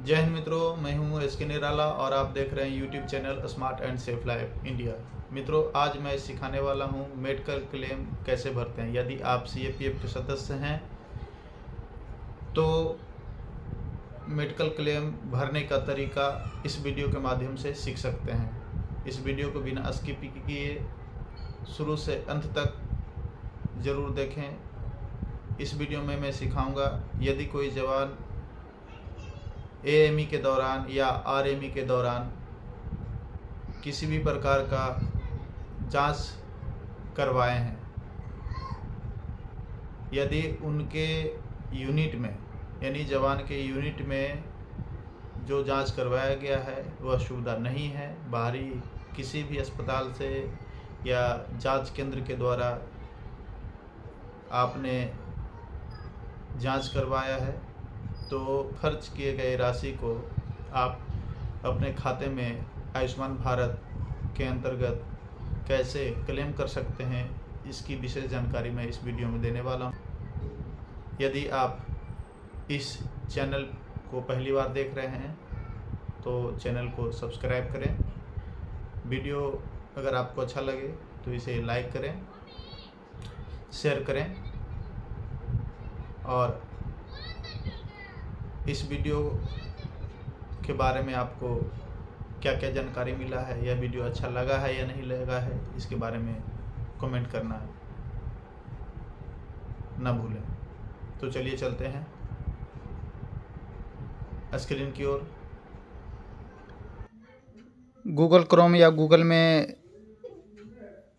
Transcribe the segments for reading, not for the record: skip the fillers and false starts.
जय हिंद मित्रों, मैं हूं एस के निराला और आप देख रहे हैं YouTube channel smart and safe life India. मित्रों, आज मैं सिखाने वाला हूं मेडिकल क्लेम कैसे भरते हैं। यदि आप सीएपीएफ के सदस्य हैं तो मेडिकल क्लेम भरने का तरीका इस वीडियो के माध्यम से सीख सकते हैं। इस वीडियो को बिना स्किप किए शुरू से अंत तक ज़रूर देखें। इस वीडियो में मैं सिखाऊंगा यदि कोई जवान एएमई के दौरान या आरएमई के दौरान किसी भी प्रकार का जांच करवाए हैं, यदि उनके यूनिट में यानी जवान के यूनिट में जो जांच करवाया गया है वह सुविधा नहीं है, बाहरी किसी भी अस्पताल से या जांच केंद्र के द्वारा आपने जांच करवाया है, तो खर्च किए गए राशि को आप अपने खाते में आयुष्मान भारत के अंतर्गत कैसे क्लेम कर सकते हैं, इसकी विशेष जानकारी मैं इस वीडियो में देने वाला हूं। यदि आप इस चैनल को पहली बार देख रहे हैं तो चैनल को सब्सक्राइब करें। वीडियो अगर आपको अच्छा लगे तो इसे लाइक करें, शेयर करें और इस वीडियो के बारे में आपको क्या क्या जानकारी मिला है, यह वीडियो अच्छा लगा है या नहीं लगा है, इसके बारे में कमेंट करना ना भूलें। तो चलिए चलते हैं स्क्रीन की ओर। गूगल क्रोम या गूगल में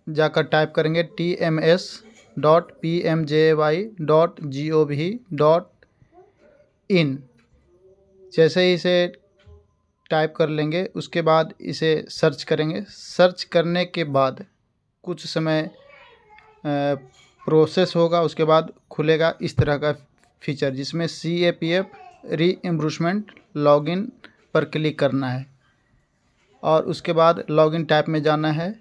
जाकर टाइप करेंगे tms.pmjay.gov.in। जैसे ही इसे टाइप कर लेंगे उसके बाद इसे सर्च करेंगे। सर्च करने के बाद कुछ समय प्रोसेस होगा, उसके बाद खुलेगा इस तरह का फीचर जिसमें CAPF रीइंबर्समेंट लॉगिन पर क्लिक करना है और उसके बाद लॉगिन टाइप में जाना है।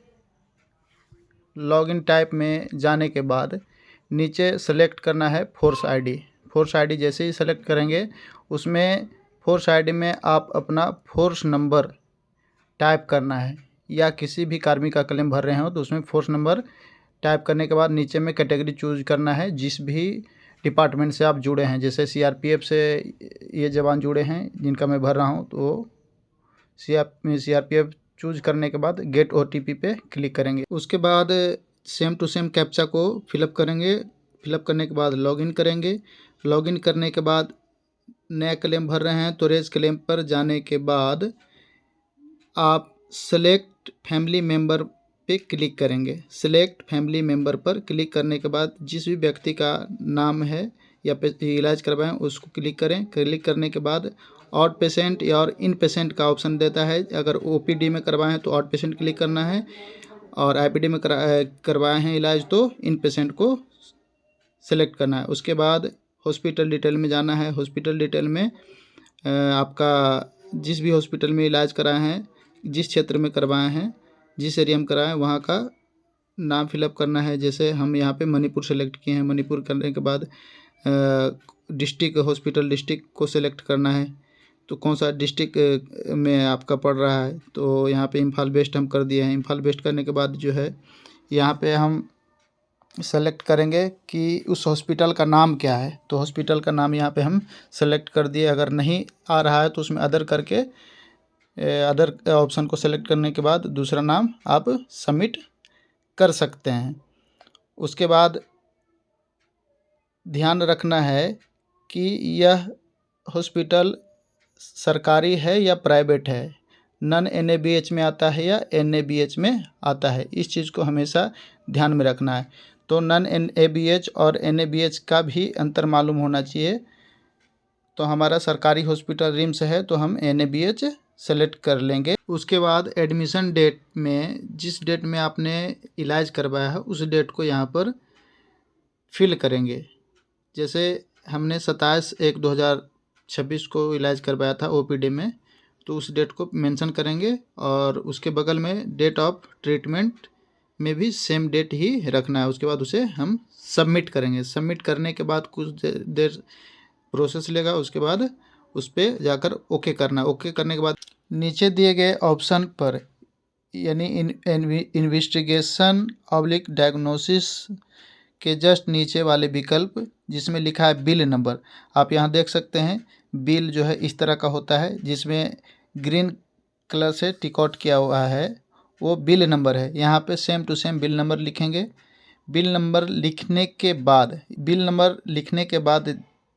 लॉगिन टाइप में जाने के बाद नीचे सेलेक्ट करना है फोर्स आईडी। फोर्स आईडी जैसे ही सेलेक्ट करेंगे उसमें फोर्स आईडी में आप अपना फोर्स नंबर टाइप करना है, या किसी भी कार्मिक का क्लेम भर रहे हो तो उसमें फोर्स नंबर टाइप करने के बाद नीचे में कैटेगरी चूज करना है जिस भी डिपार्टमेंट से आप जुड़े हैं। जैसे CRPF से ये जवान जुड़े हैं जिनका मैं भर रहा हूँ, तो CRPF चूज करने के बाद गेट OTP पे क्लिक करेंगे। उसके बाद सेम टू सेम कैप्चा को फिलअप करेंगे। फिलअप करने के बाद लॉगिन करेंगे। लॉगिन करने के बाद नया क्लेम भर रहे हैं तो रेज क्लेम पर जाने के बाद आप सेलेक्ट फैमिली मेंबर पे क्लिक करेंगे। सेलेक्ट फैमिली मेंबर पर क्लिक करने के बाद जिस भी व्यक्ति का नाम है या इलाज करवाएं उसको क्लिक करें। क्लिक करने के बाद आउट पेशेंट या और इन पेशेंट का ऑप्शन देता है। अगर OPD में करवाएं तो आउट पेशेंट क्लिक करना है, और IPD में करवाए हैं इलाज तो इन पेशेंट को सेलेक्ट करना है। उसके बाद हॉस्पिटल डिटेल में जाना है। हॉस्पिटल डिटेल में आपका जिस भी हॉस्पिटल में इलाज कराए हैं, जिस क्षेत्र में करवाए हैं, जिस एरिया में कराए हैं वहाँ का नाम फिलअप करना है। जैसे हम यहाँ पे मणिपुर सेलेक्ट किए हैं। मणिपुर करने के बाद डिस्ट्रिक्ट हॉस्पिटल डिस्ट्रिक्ट को सेलेक्ट करना है, तो कौन सा डिस्ट्रिक्ट में आपका पड़ रहा है, तो यहाँ पे इम्फाल वेस्ट हम कर दिए हैं। इम्फाल वेस्ट करने के बाद जो है यहाँ पे हम सेलेक्ट करेंगे कि उस हॉस्पिटल का नाम क्या है, तो हॉस्पिटल का नाम यहाँ पे हम सेलेक्ट कर दिए। अगर नहीं आ रहा है तो उसमें अदर करके अदर ऑप्शन को सेलेक्ट करने के बाद दूसरा नाम आप सबमिट कर सकते हैं। उसके बाद ध्यान रखना है कि यह हॉस्पिटल सरकारी है या प्राइवेट है, नॉन NABH में आता है या NABH में आता है, इस चीज़ को हमेशा ध्यान में रखना है। तो नॉन NABH और NABH का भी अंतर मालूम होना चाहिए। तो हमारा सरकारी हॉस्पिटल रिम्स है तो हम NABH सेलेक्ट कर लेंगे। उसके बाद एडमिशन डेट में जिस डेट में आपने इलाज करवाया है उस डेट को यहाँ पर फिल करेंगे। जैसे हमने 27/1/2026 को इलाज करवाया था OPD में, तो उस डेट को मेंशन करेंगे और उसके बगल में डेट ऑफ ट्रीटमेंट में भी सेम डेट ही रखना है। उसके बाद उसे हम सबमिट करेंगे। सबमिट करने के बाद कुछ देर प्रोसेस लेगा, उसके बाद उस पर जाकर ओके करना है। ओके करने के बाद नीचे दिए गए ऑप्शन पर यानी इन्वेस्टिगेशन ऑब्लिक डायग्नोसिस के जस्ट नीचे वाले विकल्प जिसमें लिखा है बिल नंबर, आप यहाँ देख सकते हैं। बिल जो है इस तरह का होता है जिसमें ग्रीन कलर से टिक आउट किया हुआ है, वो बिल नंबर है। यहाँ पे same to same bill number लिखेंगे। बिल नंबर लिखने के बाद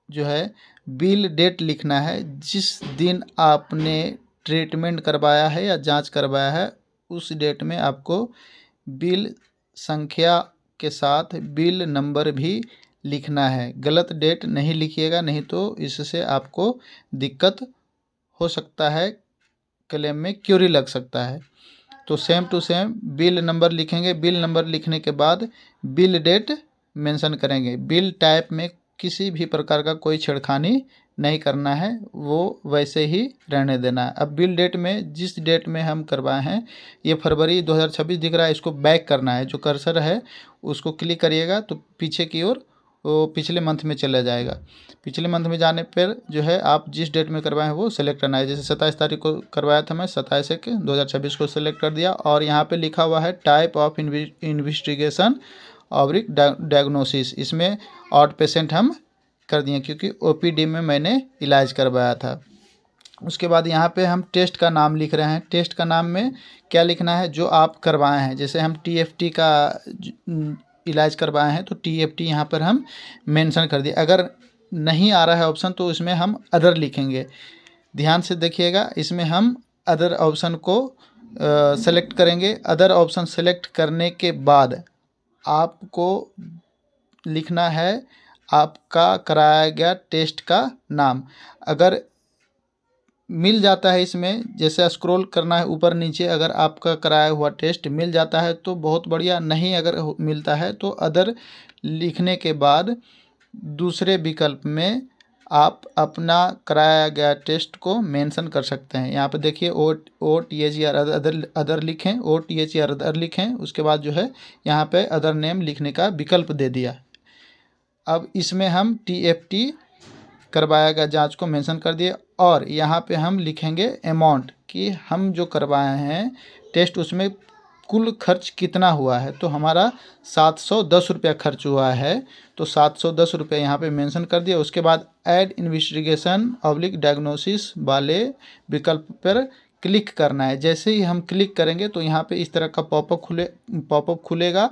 जो है बिल डेट लिखना है। जिस दिन आपने ट्रीटमेंट करवाया है या जांच करवाया है उस डेट में आपको बिल संख्या के साथ बिल नंबर भी लिखना है। गलत डेट नहीं लिखिएगा, नहीं तो इससे आपको दिक्कत हो सकता है, क्लेम में क्यूरी लग सकता है। तो same to same bill number लिखेंगे। बिल नंबर लिखने के बाद बिल डेट मेंशन करेंगे। बिल टाइप में किसी भी प्रकार का कोई छेड़खानी नहीं करना है, वो वैसे ही रहने देना है। अब बिल डेट में जिस डेट में हम करवाए हैं, ये फरवरी 2026 दिख रहा है, इसको बैक करना है। जो कर्सर है उसको क्लिक करिएगा तो पीछे की ओर वो पिछले मंथ में चला जाएगा। पिछले मंथ में जाने पर जो है आप जिस डेट में करवाए हैं वो सेलेक्ट करना है। जैसे 27 तारीख को करवाया था मैं, 27/1/2026 को सेलेक्ट कर दिया। और यहाँ पे लिखा हुआ है type of investigation oblique diagnosis, इसमें आउट पेशेंट हम कर दिए क्योंकि ओपीडी में मैंने इलाज करवाया था। उसके बाद यहाँ पे हम टेस्ट का नाम लिख रहे हैं। टेस्ट का नाम में क्या लिखना है, जो आप करवाए हैं। जैसे हम टीएफटी का इलाज करवाए हैं तो टीएफटी यहाँ पर हम मेंशन कर दिए। अगर नहीं आ रहा है ऑप्शन तो इसमें हम अदर लिखेंगे। ध्यान से देखिएगा, इसमें हम अदर ऑप्शन को सेलेक्ट करेंगे। अदर ऑप्शन सेलेक्ट करने के बाद आपको लिखना है आपका कराया गया टेस्ट का नाम। अगर मिल जाता है इसमें, जैसे स्क्रॉल करना है ऊपर नीचे, अगर आपका कराया हुआ टेस्ट मिल जाता है तो बहुत बढ़िया, नहीं अगर मिलता है तो अदर लिखने के बाद दूसरे विकल्प में आप अपना कराया गया टेस्ट को मेंशन कर सकते हैं। यहाँ पे देखिए OTHER अदर लिखें, OTHER अदर लिखें। उसके बाद जो है यहाँ पे अदर नेम लिखने का विकल्प दे दिया। अब इसमें हम TFT करवाया गया जांच को मेंशन कर दिए और यहाँ पे हम लिखेंगे अमाउंट कि हम जो करवाए हैं टेस्ट उसमें कुल खर्च कितना हुआ है। तो हमारा 710 रुपया खर्च हुआ है, तो 710 रुपये यहाँ पे मेंशन कर दिया। उसके बाद ऐड इन्वेस्टिगेशन ऑब्लिक डायग्नोसिस वाले विकल्प पर क्लिक करना है। जैसे ही हम क्लिक करेंगे तो यहाँ पे इस तरह का पॉपअप खुलेगा।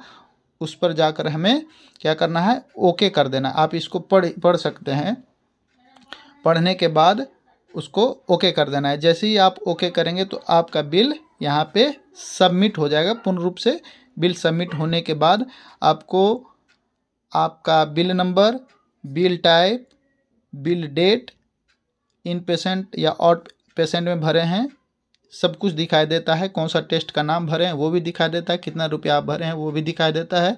उस पर जाकर हमें क्या करना है, ओके कर देना। आप इसको पढ़ सकते हैं। पढ़ने के बाद उसको ओके कर देना है। जैसे ही आप ओके करेंगे तो आपका बिल यहाँ पे सबमिट हो जाएगा। पूर्ण रूप से बिल सबमिट होने के बाद आपको आपका bill number, bill type, bill date, inpatient या आउट पेशेंट में भरे हैं सब कुछ दिखाई देता है। कौन सा टेस्ट का नाम भरे हैं वो भी दिखाई देता है, कितना रुपया आप भरे हैं वो भी दिखाई देता है,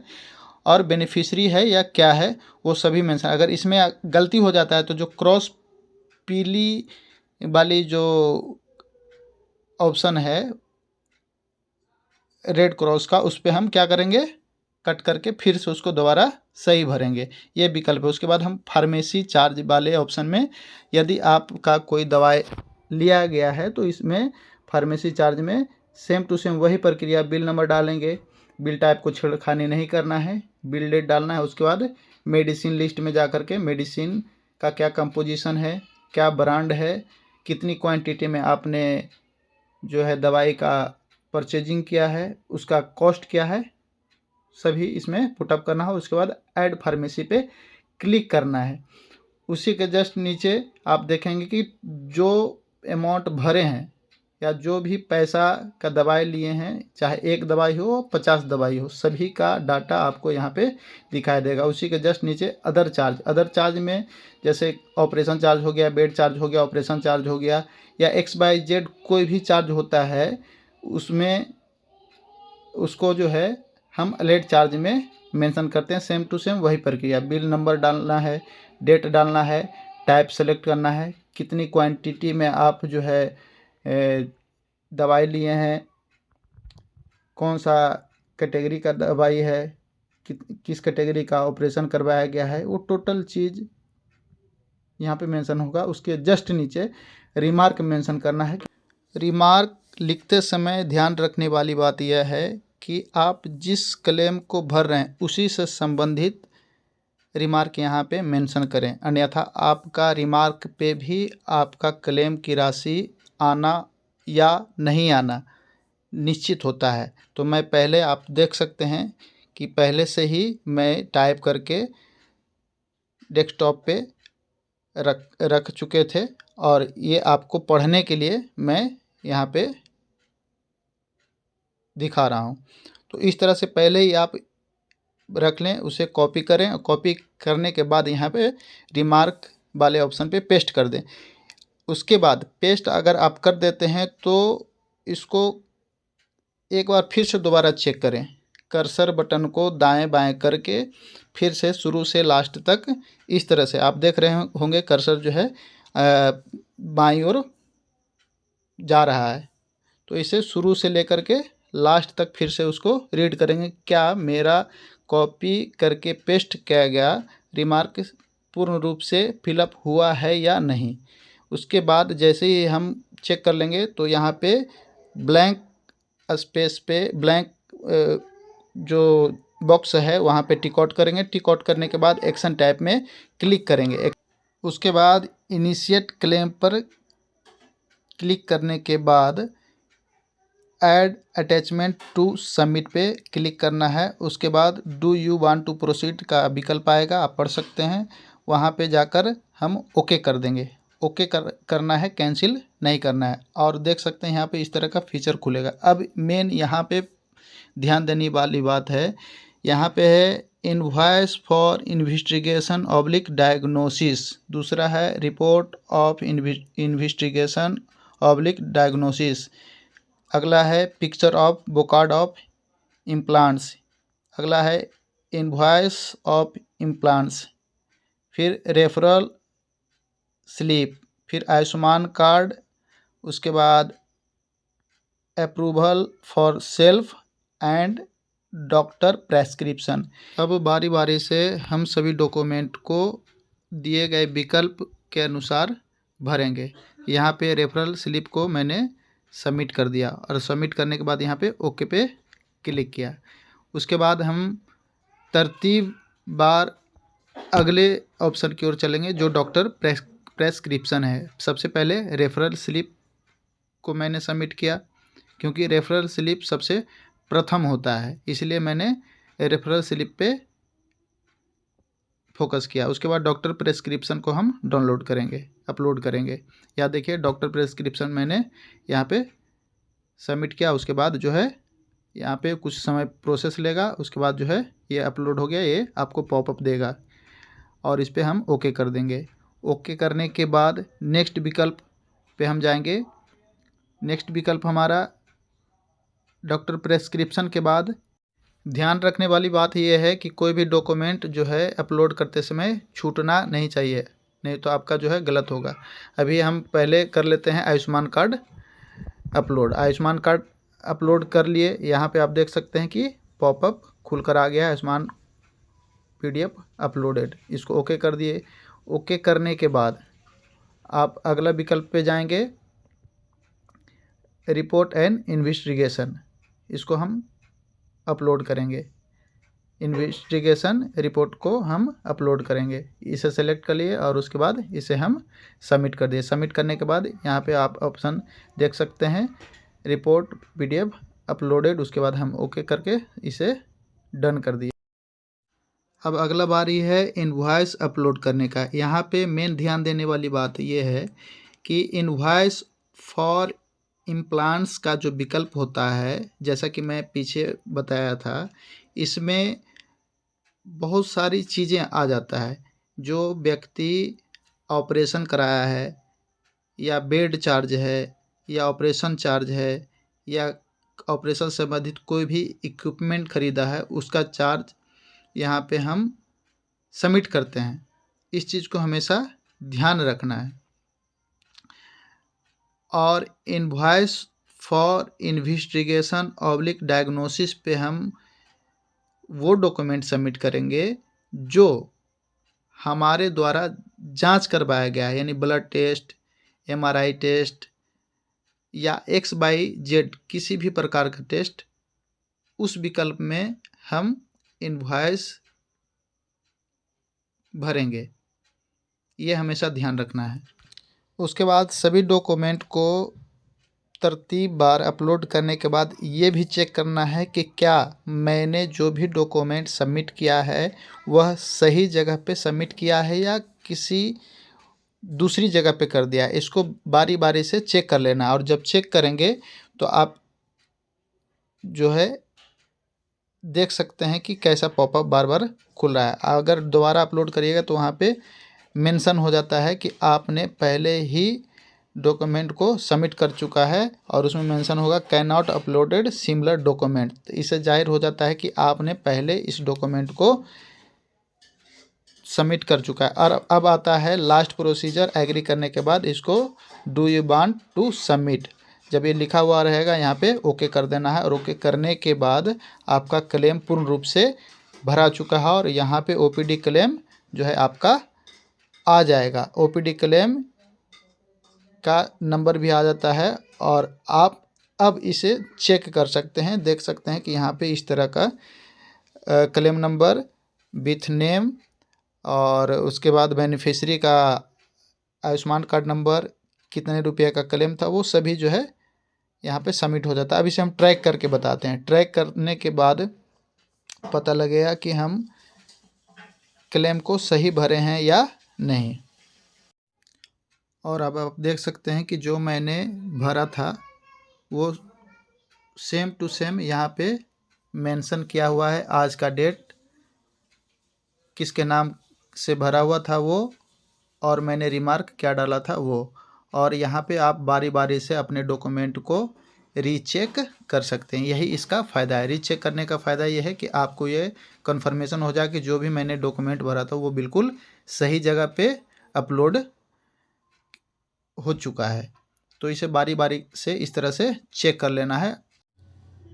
और बेनिफिशियरी है या क्या है वो सभी मेंशन। अगर इसमें गलती हो जाता है तो जो क्रॉस पीली वाली जो ऑप्शन है रेड क्रॉस का, उस पर हम क्या करेंगे, कट करके फिर से उसको दोबारा सही भरेंगे। ये विकल्प है। उसके बाद हम फार्मेसी चार्ज वाले ऑप्शन में, यदि आपका कोई दवाई लिया गया है तो इसमें फार्मेसी चार्ज में सेम टू सेम वही प्रक्रिया, बिल नंबर डालेंगे, बिल टाइप को छेड़खानी नहीं करना है, बिल डेट डालना है। उसके बाद मेडिसिन लिस्ट में जा कर के मेडिसिन का क्या कंपोजिशन है, क्या ब्रांड है, कितनी क्वांटिटी में आपने जो है दवाई का परचेजिंग किया है, उसका कॉस्ट क्या है, सभी इसमें पुटअप करना है। उसके बाद ऐड फार्मेसी पे क्लिक करना है। उसी के जस्ट नीचे आप देखेंगे कि जो अमाउंट भरे हैं या जो भी पैसा का दवाई लिए हैं, चाहे एक दवाई हो 50 दवाई हो, सभी का डाटा आपको यहाँ पे दिखाई देगा। उसी के जस्ट नीचे अदर चार्ज में जैसे ऑपरेशन चार्ज हो गया, बेड चार्ज हो गया, ऑपरेशन चार्ज हो गया, या XYZ कोई भी चार्ज होता है उसमें उसको जो है हम अलर्ट चार्ज में मेंशन करते हैं। सेम टू सेम वही प्रक्रिया, बिल नंबर डालना है, डेट डालना है, टाइप सेलेक्ट करना है, कितनी क्वांटिटी में आप जो है दवाई लिए हैं, कौन सा कैटेगरी का दवाई है, किस कैटेगरी का ऑपरेशन करवाया गया है, वो टोटल चीज़ यहाँ पे मेंशन होगा, उसके जस्ट नीचे रिमार्क मेंशन करना है। रिमार्क लिखते समय ध्यान रखने वाली बात यह है कि आप जिस क्लेम को भर रहे हैं उसी से संबंधित रिमार्क यहाँ पे मेंशन करें, अन्यथा आपका रिमार्क पे भी आपका क्लेम की राशि आना या नहीं आना निश्चित होता है। तो मैं पहले, आप देख सकते हैं कि पहले से ही मैं टाइप करके डेस्कटॉप पे रख चुके थे, और ये आपको पढ़ने के लिए मैं यहाँ पे दिखा रहा हूँ। तो इस तरह से पहले ही आप रख लें, उसे कॉपी करें, और कॉपी करने के बाद यहाँ पे रिमार्क वाले ऑप्शन पे पेस्ट कर दें। उसके बाद पेस्ट अगर आप कर देते हैं तो इसको एक बार फिर से दोबारा चेक करें। कर्सर बटन को दाएं बाएं करके फिर से शुरू से लास्ट तक इस तरह से आप देख रहे होंगे कर्सर जो है बाईं ओर जा रहा है। तो इसे शुरू से लेकर के लास्ट तक फिर से उसको रीड करेंगे, क्या मेरा कॉपी करके पेस्ट किया गया रिमार्क पूर्ण रूप से फिलअप हुआ है या नहीं। उसके बाद जैसे ही हम चेक कर लेंगे तो यहाँ पे ब्लैंक स्पेस पे ब्लैंक जो बॉक्स है वहाँ पे टिक आउट करेंगे। टिक आउट करने के बाद एक्शन टाइप में क्लिक करेंगे। उसके बाद इनिशिएट क्लेम पर क्लिक करने के बाद ऐड अटैचमेंट टू सबमिट पे क्लिक करना है। उसके बाद do you want to proceed का विकल्प आएगा, आप पढ़ सकते हैं। वहाँ पे जाकर हम ओके कर देंगे। ओके करना है, कैंसिल नहीं करना है। और देख सकते हैं यहाँ पे इस तरह का फीचर खुलेगा। अब मेन यहाँ पे ध्यान देने वाली बात है, यहाँ पे है invoice for investigation oblique diagnosis, दूसरा है report of investigation oblique diagnosis, अगला है पिक्चर ऑफ बोकार्ड ऑफ इम्प्लांट्स, अगला है इनवॉइस ऑफ इम्प्लांट्स, फिर रेफरल स्लिप, फिर आयुष्मान कार्ड, उसके बाद approval for self and doctor prescription. अब बारी बारी से हम सभी डॉक्यूमेंट को दिए गए विकल्प के अनुसार भरेंगे। यहाँ पे रेफरल स्लिप को मैंने सबमिट कर दिया, और सबमिट करने के बाद यहाँ पे ओके पे क्लिक किया। उसके बाद हम तरतीब बार अगले ऑप्शन की ओर चलेंगे जो डॉक्टर प्रेस्क्रिप्शन है। सबसे पहले रेफरल स्लिप को मैंने सबमिट किया, क्योंकि रेफरल स्लिप सबसे प्रथम होता है, इसलिए मैंने रेफरल स्लिप पे फोकस किया। उसके बाद डॉक्टर प्रेस्क्रिप्शन को हम डाउनलोड करेंगे, अपलोड करेंगे। या देखिए डॉक्टर प्रेस्क्रिप्शन मैंने यहाँ पे सबमिट किया। उसके बाद जो है यहाँ पे कुछ समय प्रोसेस लेगा, उसके बाद जो है ये अपलोड हो गया, ये आपको पॉपअप देगा, और इस पर हम ओके कर देंगे। ओके करने के बाद नेक्स्ट विकल्प पे हम जाएंगे। नेक्स्ट विकल्प हमारा डॉक्टर प्रेस्क्रिप्शन के बाद ध्यान रखने वाली बात यह है कि कोई भी डॉक्यूमेंट जो है अपलोड करते समय छूटना नहीं चाहिए, नहीं तो आपका जो है गलत होगा। अभी हम पहले कर लेते हैं Ayushman card upload. Ayushman card upload कर लिए। यहाँ पे आप देख सकते हैं कि पॉपअप खुलकर आ गया, आयुष्मान PDF अपलोडेड। इसको ओके कर दिए। ओके करने के बाद आप अगला विकल्प पे जाएंगे, रिपोर्ट एंड इन्वेस्टिगेशन, इसको हम अपलोड करेंगे। इन्वेस्टिगेशन रिपोर्ट को हम अपलोड करेंगे। इसे सेलेक्ट कर लिए और उसके बाद इसे हम सबमिट कर दिए। सबमिट करने के बाद यहाँ पे आप ऑप्शन देख सकते हैं, रिपोर्ट PDF अपलोडेड। उसके बाद हम ओके करके इसे डन कर दिए। अब अगला बारी है इनवॉइस अपलोड करने का। यहाँ पे मेन ध्यान देने वाली बात यह है कि इनवॉइस फॉर इम्प्लांट्स का जो विकल्प होता है, जैसा कि मैं पीछे बताया था, इसमें बहुत सारी चीज़ें आ जाता है। जो व्यक्ति ऑपरेशन कराया है, या बेड चार्ज है, या ऑपरेशन चार्ज है, या ऑपरेशन संबंधित कोई भी इक्विपमेंट खरीदा है, उसका चार्ज यहाँ पे हम सबमिट करते हैं। इस चीज़ को हमेशा ध्यान रखना है। और invoice for investigation oblique diagnosis पे हम वो डॉक्यूमेंट सबमिट करेंगे जो हमारे द्वारा जांच करवाया गया है, यानी ब्लड टेस्ट, MRI टेस्ट या XYZ किसी भी प्रकार का टेस्ट, उस विकल्प में हम इनवॉइस भरेंगे। ये हमेशा ध्यान रखना है। उसके बाद सभी डॉक्यूमेंट को तरतीब बार अपलोड करने के बाद ये भी चेक करना है कि क्या मैंने जो भी डॉक्यूमेंट सबमिट किया है वह सही जगह पे सबमिट किया है या किसी दूसरी जगह पे कर दिया है। इसको बारी बारी से चेक कर लेना, और जब चेक करेंगे तो आप जो है देख सकते हैं कि कैसा पॉपअप बार बार खुल रहा है। अगर दोबारा अपलोड करिएगा तो वहाँ पे मेंशन हो जाता है कि आपने पहले ही डॉक्यूमेंट को सबमिट कर चुका है, और उसमें मेंशन होगा can not uploaded similar document. तो इससे जाहिर हो जाता है कि आपने पहले इस डॉक्यूमेंट को सबमिट कर चुका है। और अब आता है लास्ट प्रोसीजर। एग्री करने के बाद इसको do you want to submit, जब ये लिखा हुआ रहेगा यहाँ पे ओके कर देना है, और ओके करने के बाद आपका क्लेम पूर्ण रूप से भरा चुका है, और यहाँ पे OPD क्लेम जो है आपका आ जाएगा। OPD क्लेम का नंबर भी आ जाता है, और आप अब इसे चेक कर सकते हैं। देख सकते हैं कि यहाँ पे इस तरह का क्लेम नंबर विथ नेम, और उसके बाद बेनिफिशियरी का आयुष्मान कार्ड नंबर, कितने रुपये का क्लेम था, वो सभी जो है यहाँ पे सबमिट हो जाता है। अब इसे हम ट्रैक करके बताते हैं। ट्रैक करने के बाद पता लगेगा कि हम क्लेम को सही भरे हैं या नहीं। और अब आप देख सकते हैं कि जो मैंने भरा था वो सेम टू सेम यहाँ पे मेंशन किया हुआ है। आज का डेट, किसके नाम से भरा हुआ था वो, और मैंने रिमार्क क्या डाला था वो। और यहाँ पे आप बारी बारी से अपने डॉक्यूमेंट को रीचेक कर सकते हैं। यही इसका फ़ायदा है। रीचेक करने का फ़ायदा ये है कि आपको ये कन्फर्मेशन हो जाए कि जो भी मैंने डॉक्यूमेंट भरा था वो बिल्कुल सही जगह पे अपलोड हो चुका है। तो इसे बारी बारी से इस तरह से चेक कर लेना है।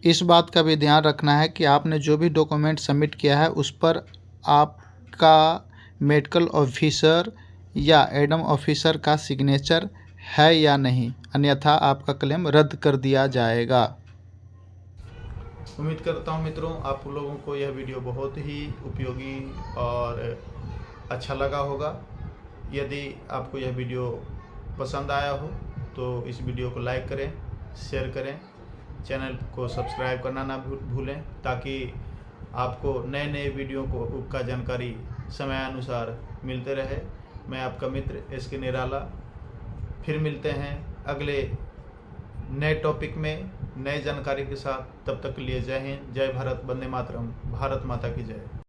इस बात का भी ध्यान रखना है कि आपने जो भी डॉक्यूमेंट सबमिट किया है उस पर आपका मेडिकल ऑफिसर या एडम ऑफिसर का सिग्नेचर है या नहीं, अन्यथा आपका क्लेम रद्द कर दिया जाएगा। उम्मीद करता हूँ मित्रों आप लोगों को यह वीडियो बहुत ही उपयोगी और अच्छा लगा होगा। यदि आपको यह वीडियो पसंद आया हो तो इस वीडियो को लाइक करें, शेयर करें, चैनल को सब्सक्राइब करना ना भूलें, ताकि आपको नए नए वीडियो का जानकारी समयानुसार मिलते रहे। मैं आपका मित्र SK निराला, फिर मिलते हैं अगले नए टॉपिक में नए जानकारी के साथ। तब तक के लिए जय हिंद, जय भारत, वंदे मातरम, भारत माता की जय।